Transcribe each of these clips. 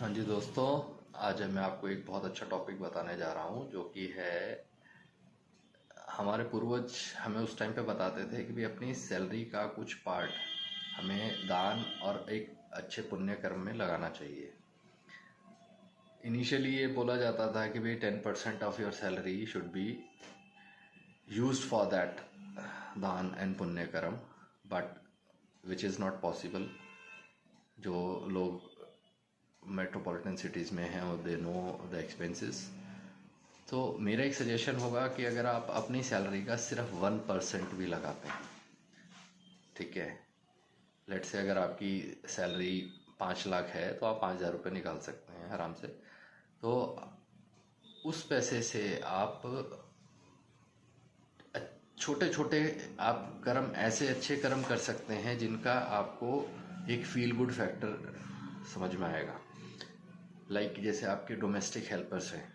हाँ जी दोस्तों, आज मैं आपको एक बहुत अच्छा टॉपिक बताने जा रहा हूँ जो कि है हमारे पूर्वज हमें उस टाइम पे बताते थे कि भाई अपनी सैलरी का कुछ पार्ट हमें दान और एक अच्छे पुण्य कर्म में लगाना चाहिए। इनिशियली ये बोला जाता था कि भाई 10% of your salary should be used for that दान एंड पुण्य कर्म, but which is not possible. जो लोग मेट्रोपॉलिटन सिटीज़ में हैं और दे नो द एक्सपेंसेस। तो मेरा एक सजेशन होगा कि अगर आप अपनी सैलरी का सिर्फ 1% भी लगाते हैं, ठीक है, लेट से अगर आपकी सैलरी 5 लाख है तो आप 5,000 रुपये निकाल सकते हैं आराम से। तो उस पैसे से आप छोटे छोटे आप कर्म, ऐसे अच्छे कर्म कर सकते हैं जिनका आपको एक फील गुड फैक्टर समझ में आएगा। लाइक जैसे आपके डोमेस्टिक हेल्पर्स हैं,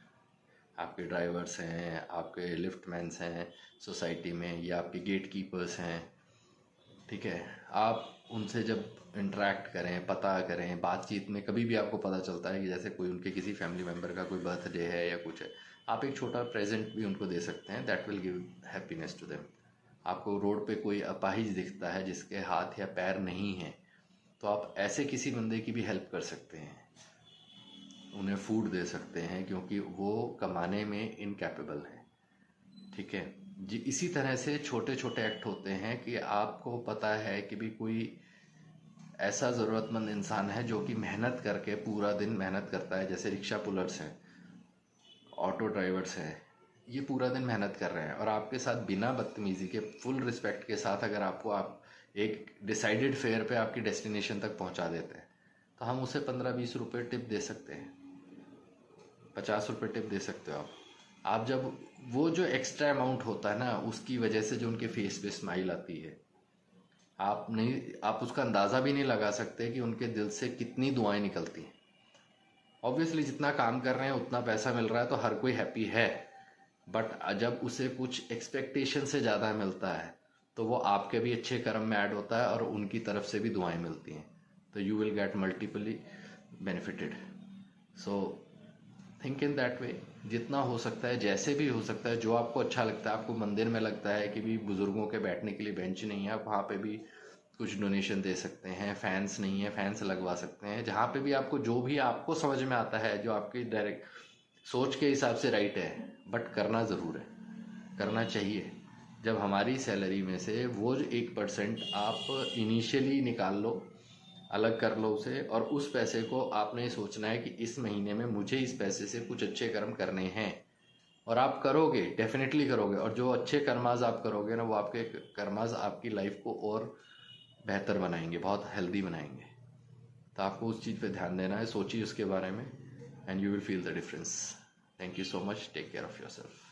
आपके ड्राइवर्स हैं, आपके लिफ्टमैन्स हैं सोसाइटी में, या आपके गेट कीपर्स हैं, ठीक है। आप उनसे जब इंटरेक्ट करें, पता करें, बातचीत में कभी भी आपको पता चलता है कि जैसे कोई उनके किसी फैमिली मेम्बर का कोई बर्थडे है या कुछ है, आप एक छोटा प्रेजेंट भी उनको दे सकते हैं। That will give happiness to them. आपको रोड पे कोई अपाहिज दिखता है जिसके हाथ या पैर नहीं है, तो आप ऐसे किसी बंदे की भी हेल्प कर सकते हैं, उन्हें फूड दे सकते हैं, क्योंकि वो कमाने में इनकैपेबल है, ठीक है जी। इसी तरह से छोटे छोटे एक्ट होते हैं कि आपको पता है कि भी कोई ऐसा ज़रूरतमंद इंसान है जो कि मेहनत करके पूरा दिन मेहनत करता है, जैसे रिक्शा पुलर्स हैं, ऑटो ड्राइवर्स हैं, ये पूरा दिन मेहनत कर रहे हैं और आपके साथ बिना बदतमीज़ी के, फुल रिस्पेक्ट के साथ अगर आपको आप एक डिसाइडेड फेयर पे आपकी डेस्टिनेशन तक पहुंचा देते हैं, तो हम उसे 15-20 रुपये टिप दे सकते हैं, 50 रुपये टिप दे सकते हो आप जब वो जो एक्स्ट्रा अमाउंट होता है ना, उसकी वजह से जो उनके फेस पे स्माइल आती है, आप उसका अंदाज़ा भी नहीं लगा सकते कि उनके दिल से कितनी दुआएं निकलती हैं। ऑब्वियसली जितना काम कर रहे हैं उतना पैसा मिल रहा है तो हर कोई हैप्पी है, बट जब उसे कुछ एक्सपेक्टेशन से ज़्यादा मिलता है तो वो आपके भी अच्छे कर्म में ऐड होता है और उनकी तरफ से भी दुआएं मिलती हैं, तो you will get multiply benefited. So think in that way. जितना हो सकता है, जैसे भी हो सकता है, जो आपको अच्छा लगता है, आपको मंदिर में लगता है कि भी बुजुर्गों के बैठने के लिए बेंच नहीं है, आप वहाँ पे भी कुछ डोनेशन दे सकते हैं। फैंस नहीं है, फैंस लगवा सकते हैं। जहाँ पे भी आपको, जो भी आपको समझ में आता है, जो आपकी डायरेक्ट सोच के हिसाब से राइट है, बट करना ज़रूर है, करना चाहिए। जब हमारी सैलरी में से वो जो 1% आप इनिशियली निकाल लो, अलग कर लो उसे, और उस पैसे को आपने सोचना है कि इस महीने में मुझे इस पैसे से कुछ अच्छे कर्म करने हैं, और आप करोगे, डेफिनेटली करोगे। और जो अच्छे कर्माज आप करोगे ना, वो आपके कर्माज आपकी लाइफ को और बेहतर बनाएंगे, बहुत हेल्दी बनाएंगे। तो आपको उस चीज़ पे ध्यान देना है, सोचिए उसके बारे में, and you will feel the difference. Thank you so much, take care of your self.